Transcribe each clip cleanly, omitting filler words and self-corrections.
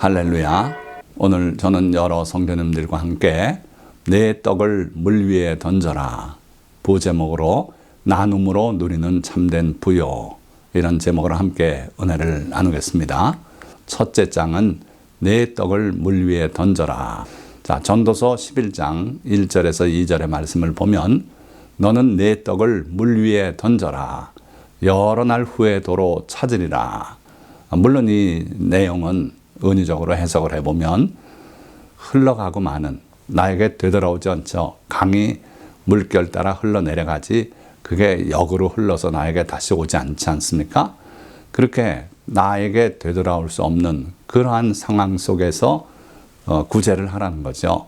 할렐루야. 오늘 저는 여러 성도님들과 함께 내 떡을 물 위에 던져라 부제목으로 나눔으로 누리는 참된 부요, 이런 제목으로 함께 은혜를 나누겠습니다. 첫째 장은 내 떡을 물 위에 던져라. 자, 전도서 11장 1절에서 2절의 말씀을 보면 너는 내 떡을 물 위에 던져라. 여러 날 후에 도로 찾으리라. 물론 이 내용은 은유적으로 해석을 해보면 흘러가고 마는, 나에게 되돌아오지 않죠. 강이 물결 따라 흘러내려가지 그게 역으로 흘러서 나에게 다시 오지 않지 않습니까? 그렇게 나에게 되돌아올 수 없는 그러한 상황 속에서 구제를 하라는 거죠.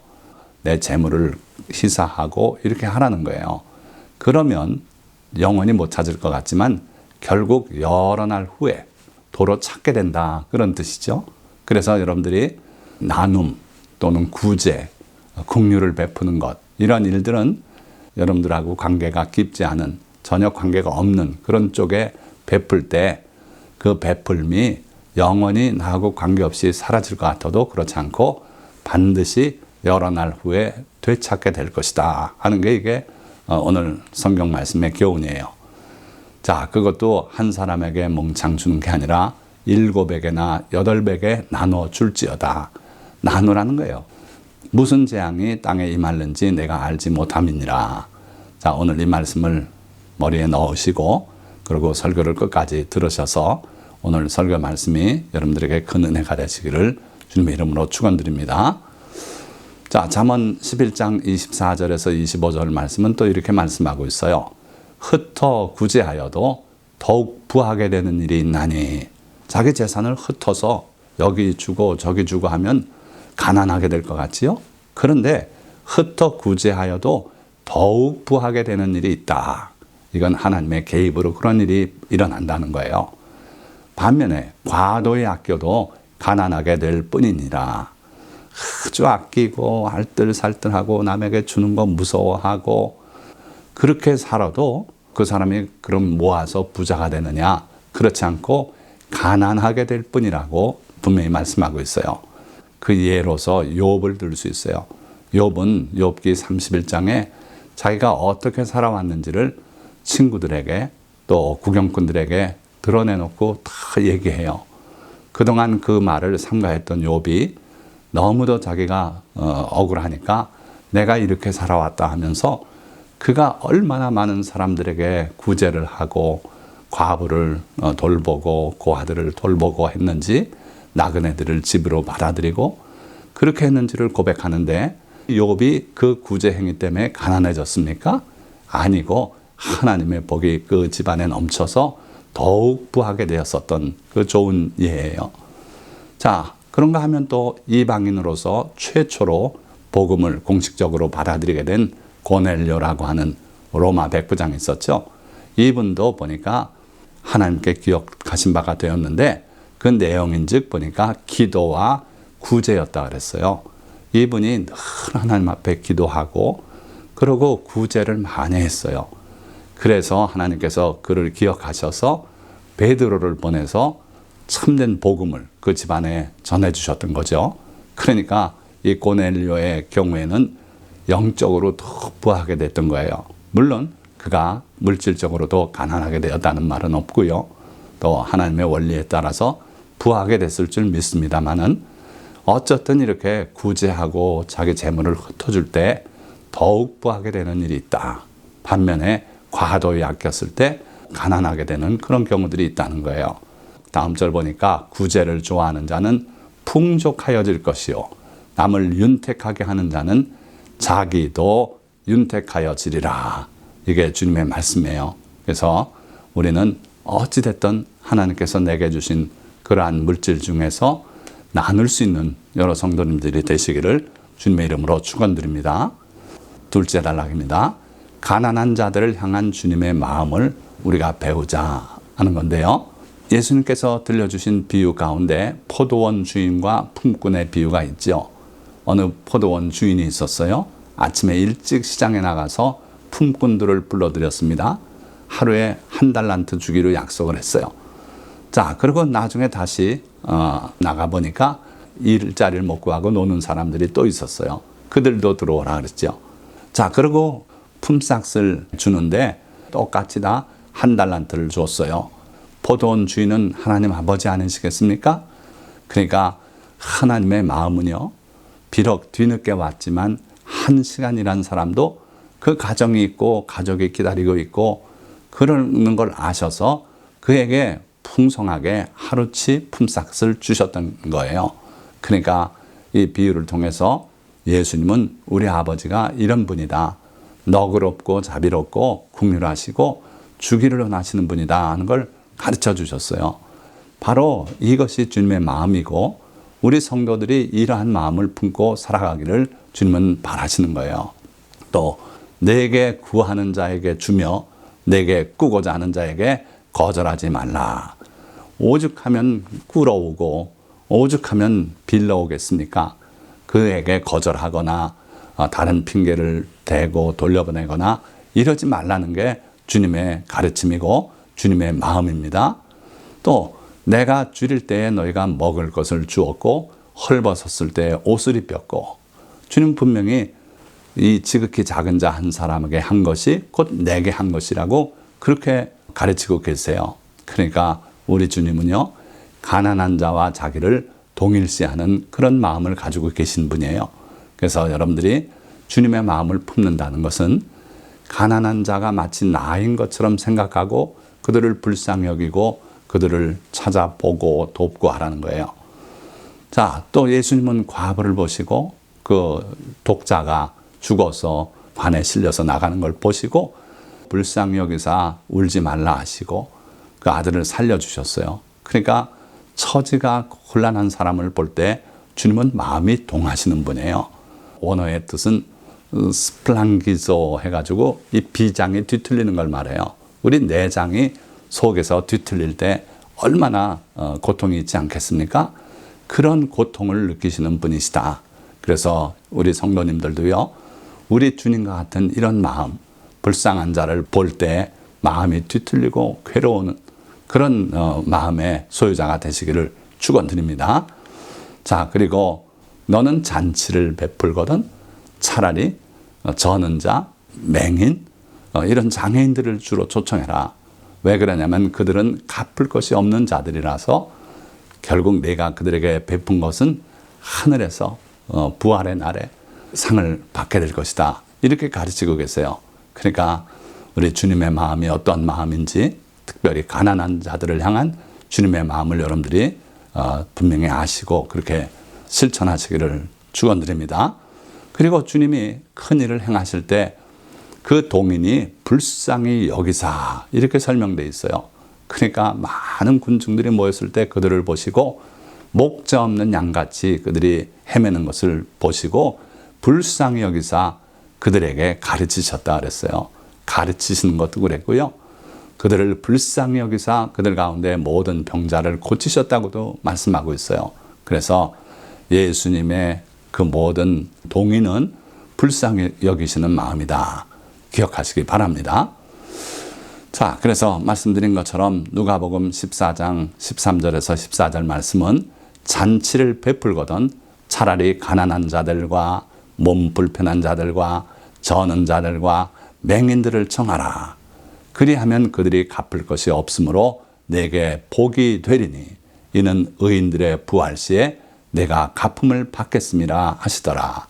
내 재물을 희사하고 이렇게 하라는 거예요. 그러면 영원히 못 찾을 것 같지만 결국 여러 날 후에 도로 찾게 된다, 그런 뜻이죠. 그래서 여러분들이 나눔 또는 구제, 긍휼을 베푸는 것, 이런 일들은 여러분들하고 관계가 깊지 않은, 전혀 관계가 없는 그런 쪽에 베풀 때 그 베풀미 영원히 나하고 관계없이 사라질 것 같아도 그렇지 않고 반드시 여러 날 후에 되찾게 될 것이다 하는 게 이게 오늘 성경 말씀의 교훈이에요. 자, 그것도 한 사람에게 몽창 주는 게 아니라 7에게나 8에게 나눠 줄지어다. 나누라는 거예요. 무슨 재앙이 땅에 임할는지 내가 알지 못함이니라. 자, 오늘 이 말씀을 머리에 넣으시고 그리고 설교를 끝까지 들으셔서 오늘 설교 말씀이 여러분들에게 큰 은혜가 되시기를 주님의 이름으로 축원드립니다. 자, 잠언 11장 24절에서 25절 말씀은 또 이렇게 말씀하고 있어요. 흩어 구제하여도 더욱 부하게 되는 일이 있나니. 자기 재산을 흩어서 여기 주고 저기 주고 하면 가난하게 될 것 같지요? 그런데 흩어 구제하여도 더욱 부하게 되는 일이 있다. 이건 하나님의 개입으로 그런 일이 일어난다는 거예요. 반면에 과도히 아껴도 가난하게 될 뿐이니라. 아주 아끼고 알뜰살뜰하고 남에게 주는 거 무서워하고 그렇게 살아도 그 사람이 그럼 모아서 부자가 되느냐? 그렇지 않고 가난하게 될 뿐이라고 분명히 말씀하고 있어요. 그 예로서 욥을 들 수 있어요. 욥은 욥기 31장에 자기가 어떻게 살아왔는지를 친구들에게 또 구경꾼들에게 드러내놓고 다 얘기해요. 그동안 그 말을 삼가했던 욥이 너무도 자기가 억울하니까 내가 이렇게 살아왔다 하면서 그가 얼마나 많은 사람들에게 구제를 하고 과부를 돌보고 고아들을 돌보고 했는지, 나그네들을 집으로 받아들이고 그렇게 했는지를 고백하는데, 욥이 그 구제 행위 때문에 가난해졌습니까? 아니고 하나님의 복이 그 집안에 넘쳐서 더욱 부하게 되었었던 그 좋은 예예요. 자, 그런가 하면 또 이방인으로서 최초로 복음을 공식적으로 받아들이게 된 고넬료라고 하는 로마 백부장이 있었죠. 이분도 보니까 하나님께 기억하신 바가 되었는데 그 내용인즉 보니까 기도와 구제였다 그랬어요. 이분이 늘 하나님 앞에 기도하고 그러고 구제를 많이 했어요. 그래서 하나님께서 그를 기억하셔서 베드로를 보내서 참된 복음을 그 집안에 전해주셨던 거죠. 그러니까 이 고넬료의 경우에는 영적으로 더 부하게 됐던 거예요. 물론 그가 물질적으로도 가난하게 되었다는 말은 없고요. 또 하나님의 원리에 따라서 부하게 됐을 줄 믿습니다만은 어쨌든 이렇게 구제하고 자기 재물을 흩어줄 때 더욱 부하게 되는 일이 있다. 반면에 과도히 아꼈을 때 가난하게 되는 그런 경우들이 있다는 거예요. 다음 절 보니까 구제를 좋아하는 자는 풍족하여질 것이요 남을 윤택하게 하는 자는 자기도 윤택하여지리라. 이게 주님의 말씀이에요. 그래서 우리는 어찌됐든 하나님께서 내게 주신 그러한 물질 중에서 나눌 수 있는 여러 성도님들이 되시기를 주님의 이름으로 축원드립니다. 둘째 단락입니다. 가난한 자들을 향한 주님의 마음을 우리가 배우자 하는 건데요. 예수님께서 들려주신 비유 가운데 포도원 주인과 품꾼의 비유가 있죠. 어느 포도원 주인이 있었어요. 아침에 일찍 시장에 나가서 품꾼들을 불러들였습니다. 하루에 1달란트 주기로 약속을 했어요. 자, 그리고 나중에 다시 나가보니까 일자리를 못 구하고 노는 사람들이 또 있었어요. 그들도 들어오라 그랬죠. 자, 그리고 품삯을 주는데 똑같이 다 한 달란트를 줬어요. 포도원 주인은 하나님 아버지 아니시겠습니까? 그러니까 하나님의 마음은요, 비록 뒤늦게 왔지만 1시간이란 사람도 그 가정이 있고 가족이 기다리고 있고 그러는 걸 아셔서 그에게 풍성하게 하루치 품삯을 주셨던 거예요. 그러니까 이 비유를 통해서 예수님은 우리 아버지가 이런 분이다. 너그럽고 자비롭고 긍휼하시고 주기를 원하시는 분이다 하는 걸 가르쳐 주셨어요. 바로 이것이 주님의 마음이고 우리 성도들이 이러한 마음을 품고 살아가기를 주님은 바라시는 거예요. 또 내게 구하는 자에게 주며 내게 꾸고자 하는 자에게 거절하지 말라. 오죽하면 꾸러오고 오죽하면 빌려오겠습니까? 그에게 거절하거나 다른 핑계를 대고 돌려보내거나 이러지 말라는 게 주님의 가르침이고 주님의 마음입니다. 또 내가 줄일 때에 너희가 먹을 것을 주었고 헐벗었을 때에 옷을 입혔고 주님 분명히 이 지극히 작은 자 한 사람에게 한 것이 곧 내게 한 것이라고 그렇게 가르치고 계세요. 그러니까 우리 주님은요, 가난한 자와 자기를 동일시하는 그런 마음을 가지고 계신 분이에요. 그래서 여러분들이 주님의 마음을 품는다는 것은 가난한 자가 마치 나인 것처럼 생각하고 그들을 불쌍히 여기고 그들을 찾아보고 돕고 하라는 거예요. 자, 또 예수님은 과부를 보시고 그 독자가 죽어서 관에 실려서 나가는 걸 보시고 불쌍히 여기사 울지 말라 하시고 그 아들을 살려주셨어요. 그러니까 처지가 곤란한 사람을 볼 때 주님은 마음이 동하시는 분이에요. 원어의 뜻은 스플랑기조 해가지고 이 비장이 뒤틀리는 걸 말해요. 우리 내장이 속에서 뒤틀릴 때 얼마나 고통이 있지 않겠습니까? 그런 고통을 느끼시는 분이시다. 그래서 우리 성도님들도요, 우리 주님과 같은 이런 마음, 불쌍한 자를 볼 때 마음이 뒤틀리고 괴로운 그런 마음의 소유자가 되시기를 축원드립니다. 자, 그리고 너는 잔치를 베풀거든 차라리 저는 자, 맹인 이런 장애인들을 주로 초청해라. 왜 그러냐면 그들은 갚을 것이 없는 자들이라서 결국 내가 그들에게 베푼 것은 하늘에서 부활의 날에 상을 받게 될 것이다. 이렇게 가르치고 계세요. 그러니까 우리 주님의 마음이 어떤 마음인지 특별히 가난한 자들을 향한 주님의 마음을 여러분들이 분명히 아시고 그렇게 실천하시기를 축원드립니다. 그리고 주님이 큰 일을 행하실 때 그 동인이 불쌍히 여기사 이렇게 설명되어 있어요. 그러니까 많은 군중들이 모였을 때 그들을 보시고 목자 없는 양같이 그들이 헤매는 것을 보시고 불쌍히 여기사 그들에게 가르치셨다 그랬어요. 가르치시는 것도 그랬고요. 그들을 불쌍히 여기사 그들 가운데 모든 병자를 고치셨다고도 말씀하고 있어요. 그래서 예수님의 그 모든 동의는 불쌍히 여기시는 마음이다. 기억하시기 바랍니다. 자, 그래서 말씀드린 것처럼 누가복음 14장 13절에서 14절 말씀은 잔치를 베풀거든 차라리 가난한 자들과 몸 불편한 자들과 저는 자들과 맹인들을 청하라. 그리하면 그들이 갚을 것이 없으므로 내게 복이 되리니 이는 의인들의 부활 시에 내가 갚음을 받겠음이라 하시더라.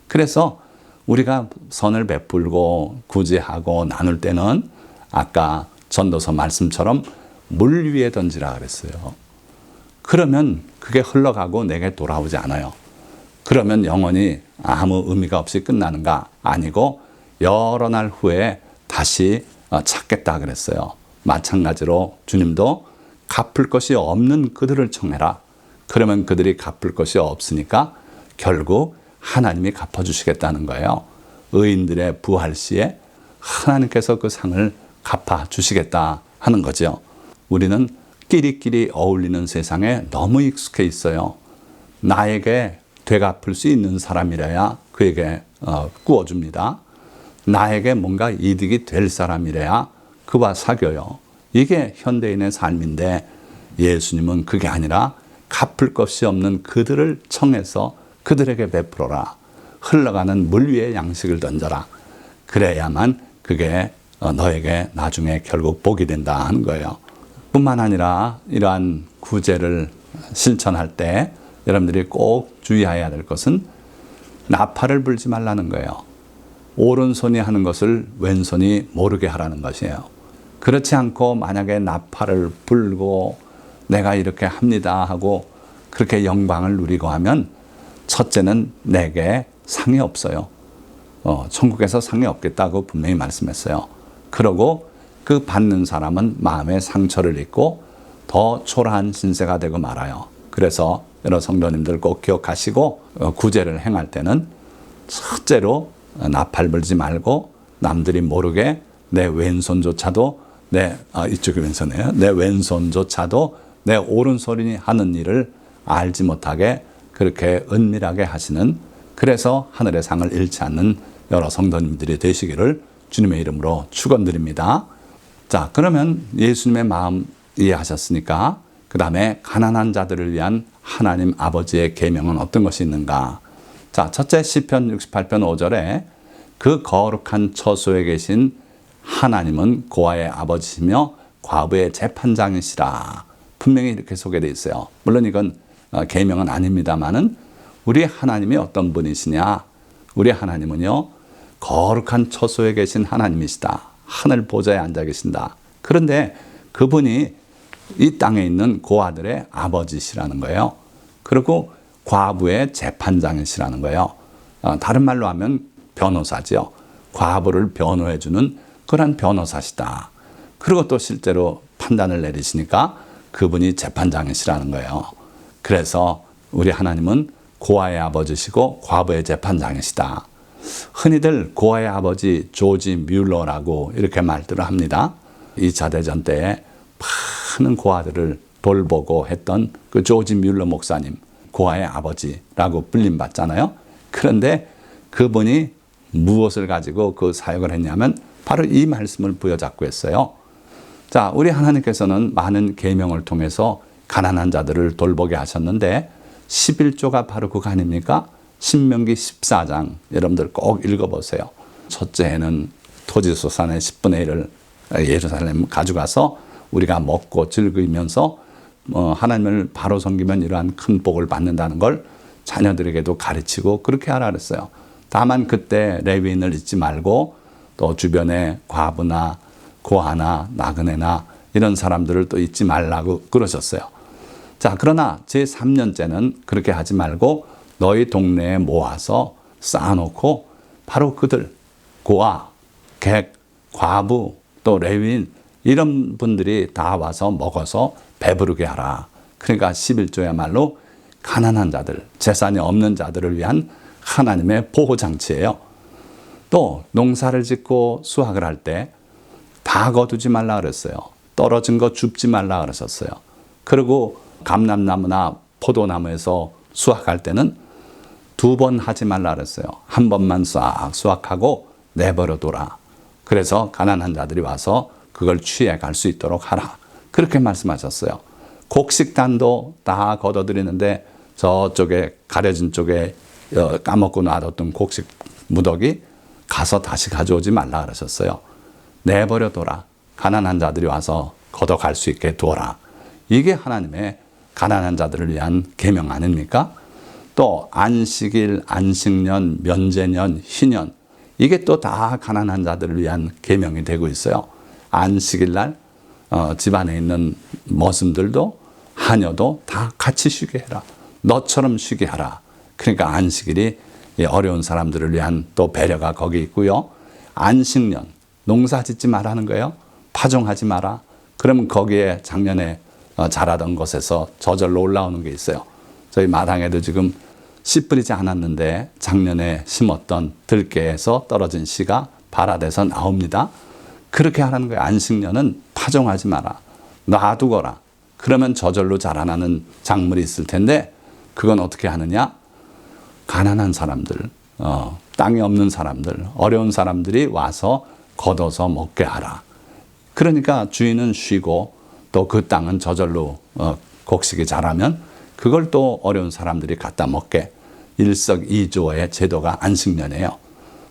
그래서 우리가 선을 베풀고 구제하고 나눌 때는 아까 전도서 말씀처럼 물 위에 던지라 그랬어요. 그러면 그게 흘러가고 내게 돌아오지 않아요. 그러면 영원히 아무 의미가 없이 끝나는가? 아니고 여러 날 후에 다시 찾겠다 그랬어요. 마찬가지로 주님도 갚을 것이 없는 그들을 청해라. 그러면 그들이 갚을 것이 없으니까 결국 하나님이 갚아주시겠다는 거예요. 의인들의 부활 시에 하나님께서 그 상을 갚아주시겠다 하는 거죠. 우리는 끼리끼리 어울리는 세상에 너무 익숙해 있어요. 나에게 되갚을 수 있는 사람이라야 그에게 구워줍니다. 나에게 뭔가 이득이 될 사람이라야 그와 사귀어요. 이게 현대인의 삶인데 예수님은 그게 아니라 갚을 것이 없는 그들을 청해서 그들에게 베풀어라. 흘러가는 물 위에 양식을 던져라. 그래야만 그게 너에게 나중에 결국 복이 된다 하는 거예요. 뿐만 아니라 이러한 구제를 실천할 때 여러분들이 꼭 주의해야 될 것은 나팔을 불지 말라는 거예요. 오른손이 하는 것을 왼손이 모르게 하라는 것이에요. 그렇지 않고 만약에 나팔을 불고 내가 이렇게 합니다 하고 그렇게 영광을 누리고 하면 첫째는 내게 상이 없어요. 천국에서 상이 없겠다고 분명히 말씀했어요. 그러고 그 받는 사람은 마음에 상처를 입고 더 초라한 신세가 되고 말아요. 그래서 여러 성도님들 꼭 기억하시고 구제를 행할 때는 첫째로 나팔 불지 말고 남들이 모르게 내 왼손조차도 이쪽이 왼손이에요. 내 왼손조차도 내 오른손이 하는 일을 알지 못하게 그렇게 은밀하게 하시는, 그래서 하늘의 상을 잃지 않는 여러 성도님들이 되시기를 주님의 이름으로 축원드립니다. 자, 그러면 예수님의 마음 이해하셨으니까 그 다음에 가난한 자들을 위한 하나님 아버지의 계명은 어떤 것이 있는가? 자, 첫째 시편 68편 5절에 그 거룩한 처소에 계신 하나님은 고아의 아버지시며 과부의 재판장이시라. 분명히 이렇게 소개되어 있어요. 물론 이건 계명은 아닙니다만은 우리 하나님이 어떤 분이시냐? 우리 하나님은요, 거룩한 처소에 계신 하나님이시다. 하늘 보좌에 앉아 계신다. 그런데 그분이 이 땅에 있는 고아들의 아버지시라는 거예요. 그리고 과부의 재판장이시라는 거예요. 다른 말로 하면 변호사지요. 과부를 변호해주는 그런 변호사시다. 그리고 또 실제로 판단을 내리시니까 그분이 재판장이시라는 거예요. 그래서 우리 하나님은 고아의 아버지시고 과부의 재판장이시다. 흔히들 고아의 아버지 조지 뮬러라고 이렇게 말들을 합니다. 2차 대전 때에 많은 고아들을 돌보고 했던 그 조지 뮬러 목사님, 고아의 아버지라고 불림받잖아요. 그런데 그분이 무엇을 가지고 그 사역을 했냐면 바로 이 말씀을 부여잡고 했어요. 자, 우리 하나님께서는 많은 계명을 통해서 가난한 자들을 돌보게 하셨는데 11조가 바로 그거 아닙니까? 신명기 14장 여러분들 꼭 읽어보세요. 첫째에는 토지소산의 10분의 1을 예루살렘 가져가서 우리가 먹고 즐기면서 하나님을 바로 섬기면 이러한 큰 복을 받는다는 걸 자녀들에게도 가르치고 그렇게 하라 그랬어요. 다만 그때 레위인을 잊지 말고 또 주변에 과부나 고아나 나그네나 이런 사람들을 또 잊지 말라고 그러셨어요. 자, 그러나 제3년째는 그렇게 하지 말고 너희 동네에 모아서 쌓아놓고 바로 그들, 고아, 객, 과부, 또 레위인 이런 분들이 다 와서 먹어서 배부르게 하라. 그러니까 11조야말로 가난한 자들, 재산이 없는 자들을 위한 하나님의 보호장치예요. 또 농사를 짓고 수확을 할 때 다 거두지 말라 그랬어요. 떨어진 거 줍지 말라 그러셨어요. 그리고 감람나무나 포도나무에서 수확할 때는 2번 하지 말라 그랬어요. 한 번만 싹 수확하고 내버려 둬라. 그래서 가난한 자들이 와서 그걸 취해 갈 수 있도록 하라. 그렇게 말씀하셨어요. 곡식단도 다 걷어들이는데 저쪽에 가려진 쪽에 까먹고 놔뒀던 곡식 무더기 가서 다시 가져오지 말라 그러셨어요. 내버려둬라. 가난한 자들이 와서 걷어갈 수 있게 두어라. 이게 하나님의 가난한 자들을 위한 계명 아닙니까? 또 안식일, 안식년, 면제년, 희년 이게 또 다 가난한 자들을 위한 계명이 되고 있어요. 안식일 날 집안에 있는 머슴들도 하녀도 다 같이 쉬게 해라. 너처럼 쉬게 하라. 그러니까 안식일이 어려운 사람들을 위한 또 배려가 거기 있고요. 안식년, 농사 짓지 말라는 거예요. 파종하지 마라. 그러면 거기에 작년에 자라던 것에서 저절로 올라오는 게 있어요. 저희 마당에도 지금 씨 뿌리지 않았는데 작년에 심었던 들깨에서 떨어진 씨가 발화돼서 나옵니다. 그렇게 하라는 거예요. 안식년은 파종하지 마라. 놔두거라. 그러면 저절로 자라나는 작물이 있을 텐데 그건 어떻게 하느냐? 가난한 사람들, 땅이 없는 사람들, 어려운 사람들이 와서 걷어서 먹게 하라. 그러니까 주인은 쉬고 또 그 땅은 저절로 곡식이 자라면 그걸 또 어려운 사람들이 갖다 먹게 일석이조의 제도가 안식년이에요.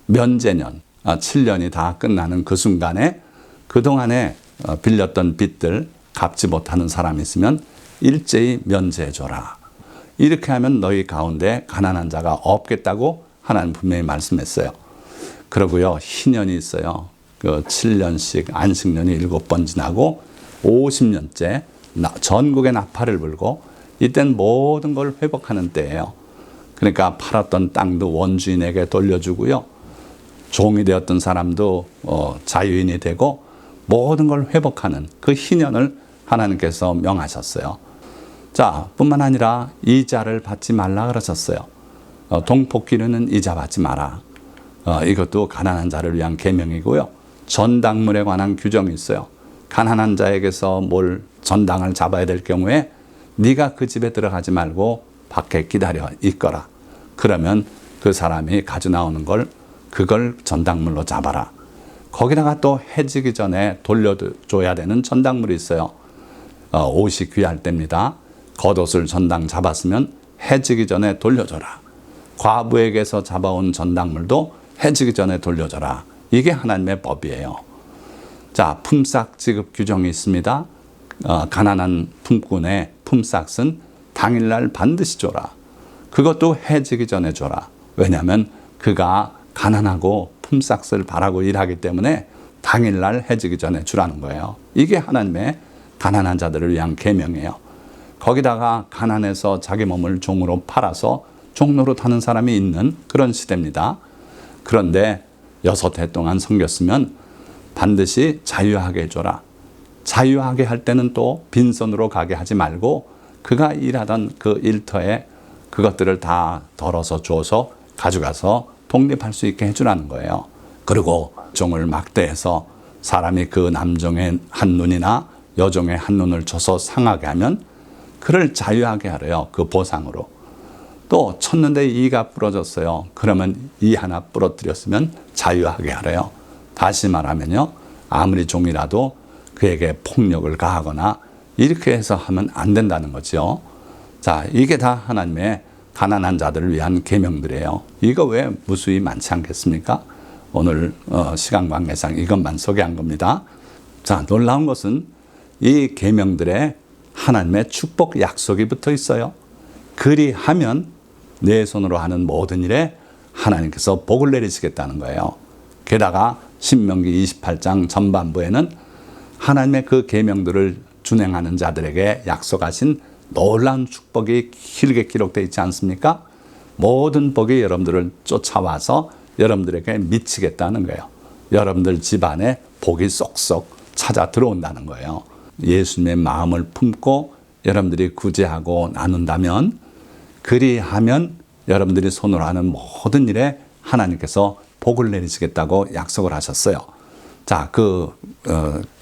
면제년, 7년이 다 끝나는 그 순간에 그동안에 빌렸던 빚들 갚지 못하는 사람이 있으면 일제히 면제해줘라. 이렇게 하면 너희 가운데 가난한 자가 없겠다고 하나님 분명히 말씀했어요. 그러고요, 희년이 있어요. 그 7년씩 안식년이 7번 지나고 50년째 전국에 나팔을 불고 이땐 모든 걸 회복하는 때예요. 그러니까 팔았던 땅도 원주인에게 돌려주고요. 종이 되었던 사람도 자유인이 되고 모든 걸 회복하는 그 희년을 하나님께서 명하셨어요. 자, 뿐만 아니라 이자를 받지 말라 그러셨어요. 동포끼리는 이자 받지 마라. 이것도 가난한 자를 위한 계명이고요. 전당물에 관한 규정이 있어요. 가난한 자에게서 전당을 잡아야 될 경우에 네가 그 집에 들어가지 말고 밖에 기다려 있거라. 그러면 그 사람이 가져 나오는 그걸 전당물로 잡아라. 거기다가 또 해지기 전에 돌려줘야 되는 전당물이 있어요. 옷이 귀할 때입니다. 겉옷을 전당 잡았으면 해지기 전에 돌려줘라. 과부에게서 잡아온 전당물도 해지기 전에 돌려줘라. 이게 하나님의 법이에요. 자, 품삯 지급 규정이 있습니다. 가난한 품꾼의 품삯은 당일날 반드시 줘라. 그것도 해지기 전에 줘라. 왜냐하면 그가 가난하고 품삯을 바라고 일하기 때문에 당일날 해지기 전에 주라는 거예요. 이게 하나님의 가난한 자들을 위한 계명이에요. 거기다가 가난해서 자기 몸을 종으로 팔아서 종노릇하는 사람이 있는 그런 시대입니다. 그런데 6해 동안 섬겼으면 반드시 자유하게 해줘라. 자유하게 할 때는 또 빈손으로 가게 하지 말고 그가 일하던 그 일터에 그것들을 다 덜어서 줘서 가져가서 독립할 수 있게 해주라는 거예요. 그리고 종을 막대해서 사람이 그 남종의 한 눈이나 여종의 한 눈을 줘서 상하게 하면 그를 자유하게 하래요. 그 보상으로. 또 쳤는데 이가 부러졌어요. 그러면 이 하나 부러뜨렸으면 자유하게 하래요. 다시 말하면요, 아무리 종이라도 그에게 폭력을 가하거나 이렇게 해서 하면 안 된다는 거죠. 자, 이게 다 하나님의 가난한 자들을 위한 계명들이에요. 이거 왜 무수히 많지 않겠습니까? 오늘 시간 관계상 이것만 소개한 겁니다. 자, 놀라운 것은 이 계명들에 하나님의 축복 약속이 붙어 있어요. 그리하면 내 손으로 하는 모든 일에 하나님께서 복을 내리시겠다는 거예요. 게다가 신명기 28장 전반부에는 하나님의 그 계명들을 준행하는 자들에게 약속하신 놀라운 축복이 길게 기록되어 있지 않습니까? 모든 복이 여러분들을 쫓아와서 여러분들에게 미치겠다는 거예요. 여러분들 집안에 복이 쏙쏙 찾아 들어온다는 거예요. 예수님의 마음을 품고 여러분들이 구제하고 나눈다면, 그리하면 여러분들이 손으로 하는 모든 일에 하나님께서 복을 내리시겠다고 약속을 하셨어요. 자, 그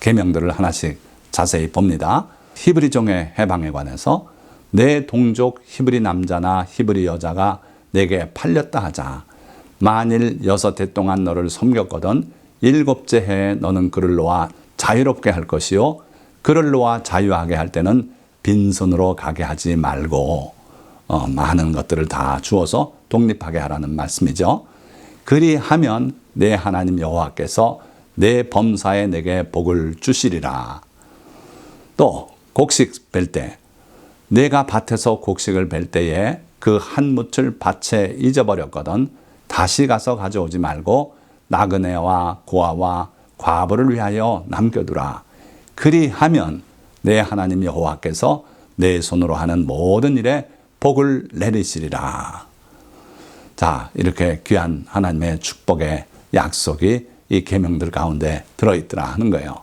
계명들을 하나씩 자세히 봅니다. 히브리 종의 해방에 관해서 내 동족 히브리 남자나 히브리 여자가 내게 팔렸다 하자. 만일 6해 동안 너를 섬겼거든 7째 해에 너는 그를 놓아 자유롭게 할 것이요, 그를 놓아 자유하게 할 때는 빈손으로 가게 하지 말고 많은 것들을 다 주어서 독립하게 하라는 말씀이죠. 그리하면 내 하나님 여호와께서 내 범사에 내게 복을 주시리라. 또 곡식 벨 때, 내가 밭에서 곡식을 벨 때에 그 한 뭇을 밭에 잊어버렸거든 다시 가서 가져오지 말고 나그네와 고아와 과부를 위하여 남겨두라. 그리하면 내 하나님 여호와께서 내 손으로 하는 모든 일에 복을 내리시리라. 자, 이렇게 귀한 하나님의 축복의 약속이 이 계명들 가운데 들어있더라 하는 거예요.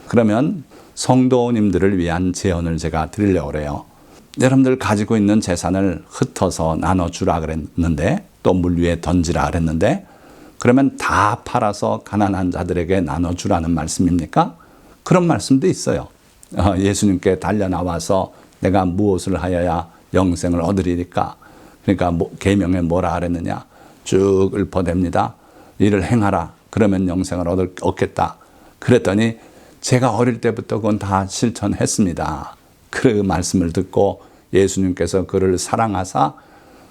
그러면 성도님들을 위한 제언을 제가 드리려고 그래요. 여러분들 가지고 있는 재산을 흩어서 나눠주라 그랬는데, 또 물 위에 던지라 그랬는데, 그러면 다 팔아서 가난한 자들에게 나눠주라는 말씀입니까? 그런 말씀도 있어요. 예수님께 달려나와서 내가 무엇을 하여야 영생을 얻으리까? 그러니까 계명에 뭐라 그랬느냐? 쭉 읊어댑니다. 이를 행하라. 그러면 영생을 얻겠다. 그랬더니 제가 어릴 때부터 그건 다 실천했습니다. 그 말씀을 듣고 예수님께서 그를 사랑하사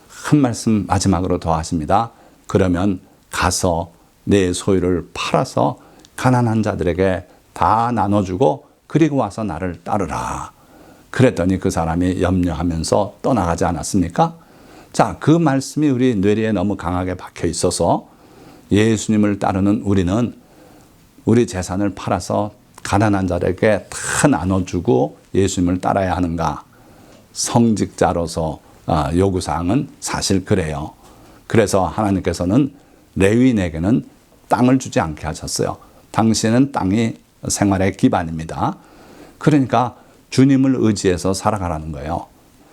한 말씀 마지막으로 더 하십니다. 그러면 가서 내 소유를 팔아서 가난한 자들에게 다 나눠주고 그리고 와서 나를 따르라. 그랬더니 그 사람이 염려하면서 떠나가지 않았습니까? 자, 그 말씀이 우리 뇌리에 너무 강하게 박혀 있어서 예수님을 따르는 우리는 우리 재산을 팔아서 가난한 자에게 다 나눠주고 예수님을 따라야 하는가? 성직자로서 요구사항은 사실 그래요. 그래서 하나님께서는 레위인에게는 땅을 주지 않게 하셨어요. 당신은 땅이 생활의 기반입니다. 그러니까 주님을 의지해서 살아가라는 거예요.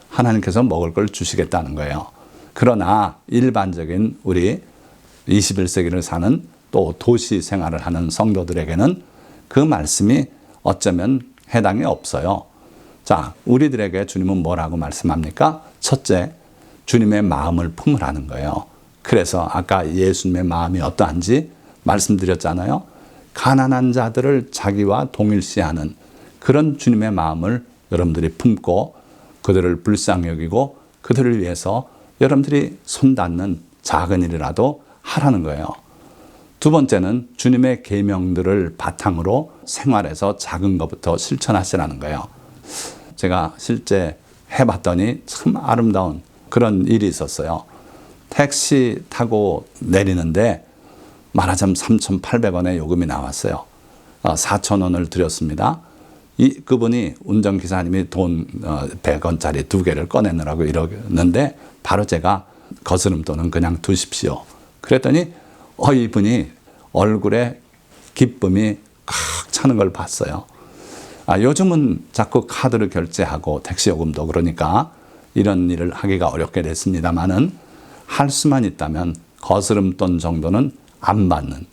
하나님께서 먹을 걸 주시겠다는 거예요. 그러나 일반적인 우리 21세기를 사는 또 도시 생활을 하는 성도들에게는 그 말씀이 어쩌면 해당이 없어요. 자, 우리들에게 주님은 뭐라고 말씀합니까? 첫째, 주님의 마음을 품으라는 거예요. 그래서 아까 예수님의 마음이 어떠한지 말씀드렸잖아요. 가난한 자들을 자기와 동일시하는 그런 주님의 마음을 여러분들이 품고 그들을 불쌍히 여기고 그들을 위해서 여러분들이 손닿는 작은 일이라도 하라는 거예요. 두 번째는 주님의 계명들을 바탕으로 생활에서 작은 것부터 실천하시라는 거예요. 제가 실제 해봤더니 참 아름다운 그런 일이 있었어요. 택시 타고 내리는데 말하자면 3,800원의 요금이 나왔어요. 4,000원을 드렸습니다. 그분이 운전기사님이 돈 100원짜리 2개를 꺼내느라고 이러는데 바로 제가 거스름돈은 그냥 두십시오. 그랬더니 이분이 얼굴에 기쁨이 꽉 차는 걸 봤어요. 요즘은 자꾸 카드로 결제하고 택시요금도 그러니까 이런 일을 하기가 어렵게 됐습니다만은 할 수만 있다면 거스름돈 정도는 안 받는,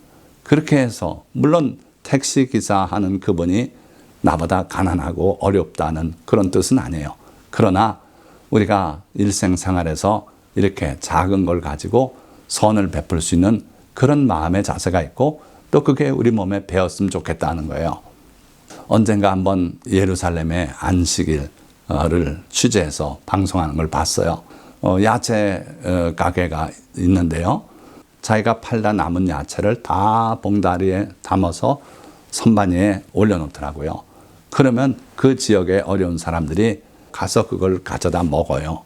그렇게 해서 물론 택시기사 하는 그분이 나보다 가난하고 어렵다는 그런 뜻은 아니에요. 그러나 우리가 일생생활에서 이렇게 작은 걸 가지고 선을 베풀 수 있는 그런 마음의 자세가 있고 또 그게 우리 몸에 배었으면 좋겠다는 거예요. 언젠가 한번 예루살렘의 안식일을 취재해서 방송하는 걸 봤어요. 야채 가게가 있는데요. 자기가 팔다 남은 야채를 다 봉다리에 담아서 선반 위에 올려놓더라고요. 그러면 그 지역의 어려운 사람들이 가서 그걸 가져다 먹어요.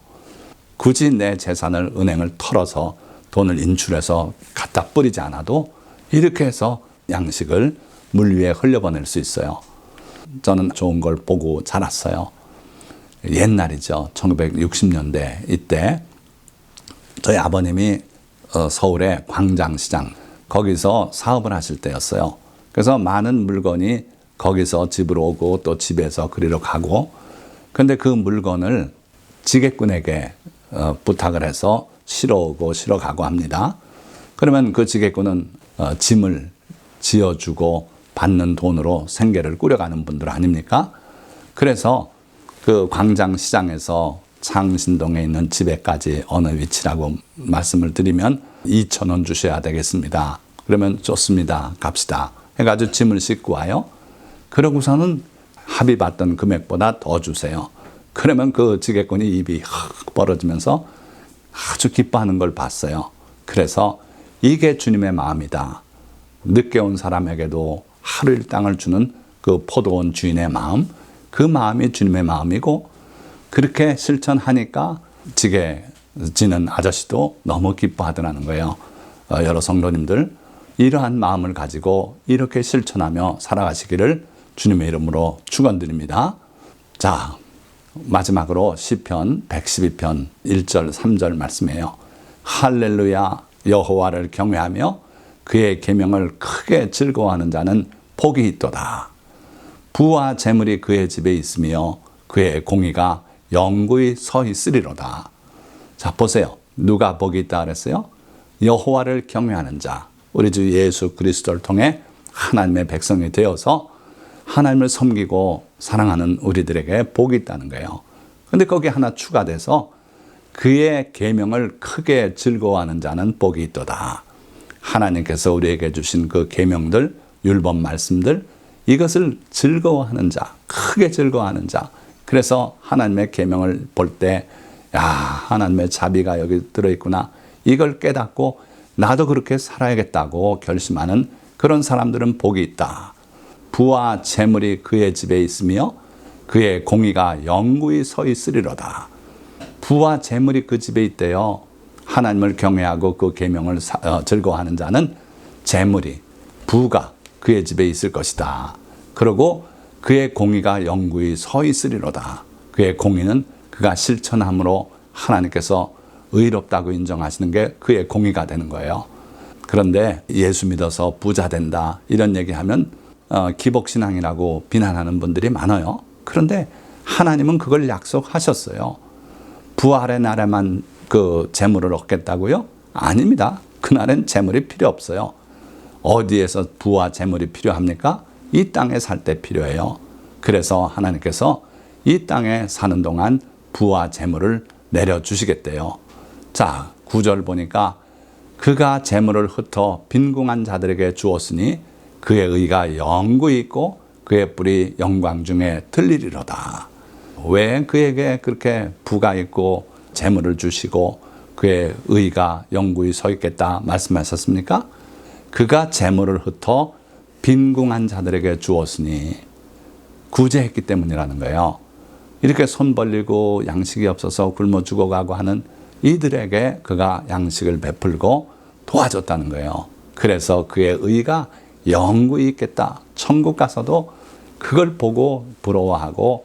굳이 내 재산을 은행을 털어서 돈을 인출해서 갖다 뿌리지 않아도 이렇게 해서 양식을 물 위에 흘려보낼 수 있어요. 저는 좋은 걸 보고 자랐어요. 옛날이죠. 1960년대 이때 저희 아버님이 서울의 광장시장 거기서 사업을 하실 때였어요. 그래서 많은 물건이 거기서 집으로 오고 또 집에서 그리로 가고, 근데 그 물건을 지게꾼에게 부탁을 해서 실어오고 실어가고 합니다. 그러면 그 지게꾼은 짐을 지어주고 받는 돈으로 생계를 꾸려가는 분들 아닙니까? 그래서 그 광장시장에서 창신동에 있는 집에까지 어느 위치라고 말씀을 드리면 2,000원 주셔야 되겠습니다. 그러면 좋습니다. 갑시다. 해가지고 짐을 싣고 와요. 그러고서는 합의받던 금액보다 더 주세요. 그러면 그 지게꾼이 입이 확 벌어지면서 아주 기뻐하는 걸 봤어요. 그래서 이게 주님의 마음이다. 늦게 온 사람에게도 하루 일당을 주는 그 포도원 주인의 마음, 그 마음이 주님의 마음이고, 그렇게 실천하니까 지게 지는 아저씨도 너무 기뻐하더라는 거예요. 여러 성도님들 이러한 마음을 가지고 이렇게 실천하며 살아가시기를 주님의 이름으로 축원드립니다. 자, 마지막으로 시편 112편 1절 3절 말씀이에요. 할렐루야, 여호와를 경외하며 그의 계명을 크게 즐거워하는 자는 복이 있도다. 부와 재물이 그의 집에 있으며 그의 공의가 영구히 서 있으리로다. 자, 보세요. 누가 복이 있다 그랬어요? 여호와를 경외하는 자, 우리 주 예수 그리스도를 통해 하나님의 백성이 되어서 하나님을 섬기고 사랑하는 우리들에게 복이 있다는 거예요. 근데 거기에 하나 추가돼서 그의 계명을 크게 즐거워하는 자는 복이 있도다. 하나님께서 우리에게 주신 그 계명들, 율법 말씀들, 이것을 즐거워하는 자, 크게 즐거워하는 자, 그래서 하나님의 계명을 볼 때 야, 하나님의 자비가 여기 들어있구나. 이걸 깨닫고 나도 그렇게 살아야겠다고 결심하는 그런 사람들은 복이 있다. 부와 재물이 그의 집에 있으며 그의 공의가 영구히 서 있으리로다. 부와 재물이 그 집에 있대요. 하나님을 경외하고 그 계명을 즐거워하는 자는 재물이, 부가 그의 집에 있을 것이다. 그리고 그의 공의가 영구히 서 있으리로다. 그의 공의는 그가 실천함으로 하나님께서 의롭다고 인정하시는 게 그의 공의가 되는 거예요. 그런데 예수 믿어서 부자 된다 이런 얘기하면 기복신앙이라고 비난하는 분들이 많아요. 그런데 하나님은 그걸 약속하셨어요. 부활의 날에만 그 재물을 얻겠다고요? 아닙니다. 그날엔 재물이 필요 없어요. 어디에서 부와 재물이 필요합니까? 이 땅에 살 때 필요해요. 그래서 하나님께서 이 땅에 사는 동안 부와 재물을 내려주시겠대요. 자, 9절 보니까 그가 재물을 흩어 빈궁한 자들에게 주었으니 그의 의가 영구히 있고 그의 뿔이 영광 중에 들리리로다. 왜 그에게 그렇게 부가 있고 재물을 주시고 그의 의가 영구히 서 있겠다 말씀하셨습니까? 그가 재물을 흩어 빈궁한 자들에게 주었으니 구제했기 때문이라는 거예요. 이렇게 손 벌리고 양식이 없어서 굶어 죽어가고 하는 이들에게 그가 양식을 베풀고 도와줬다는 거예요. 그래서 그의 의가 영구히 있겠다. 천국 가서도 그걸 보고 부러워하고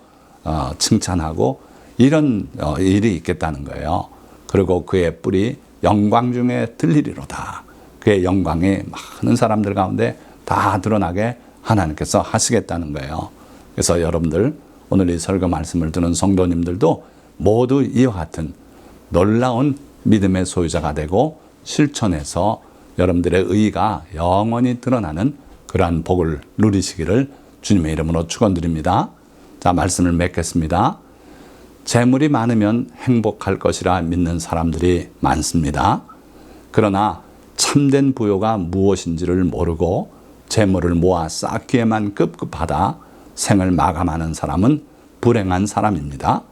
칭찬하고 이런 일이 있겠다는 거예요. 그리고 그의 뿔이 영광 중에 들리리로다. 그의 영광이 많은 사람들 가운데 다 드러나게 하나님께서 하시겠다는 거예요. 그래서 여러분들 오늘 이 설교 말씀을 듣는 성도님들도 모두 이와 같은 놀라운 믿음의 소유자가 되고 실천해서 여러분들의 의가 영원히 드러나는 그러한 복을 누리시기를 주님의 이름으로 축원드립니다. 자, 말씀을 맺겠습니다. 재물이 많으면 행복할 것이라 믿는 사람들이 많습니다. 그러나 참된 부요가 무엇인지를 모르고 재물을 모아 쌓기에만 급급하다 생을 마감하는 사람은 불행한 사람입니다.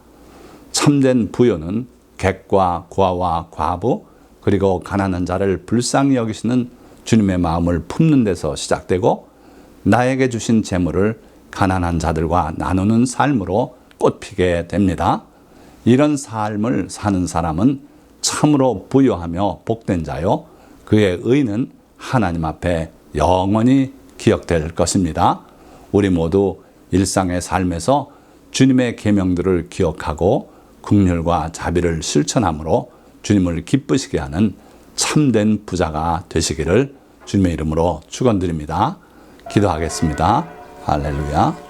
참된 부요는 객과 고아와 과부 그리고 가난한 자를 불쌍히 여기시는 주님의 마음을 품는 데서 시작되고 나에게 주신 재물을 가난한 자들과 나누는 삶으로 꽃피게 됩니다. 이런 삶을 사는 사람은 참으로 부유하며 복된 자요. 그의 의는 하나님 앞에 영원히 기억될 것입니다. 우리 모두 일상의 삶에서 주님의 계명들을 기억하고 긍휼과 자비를 실천함으로 주님을 기쁘시게 하는 참된 부자가 되시기를 주님의 이름으로 축원드립니다. 기도하겠습니다. 할렐루야.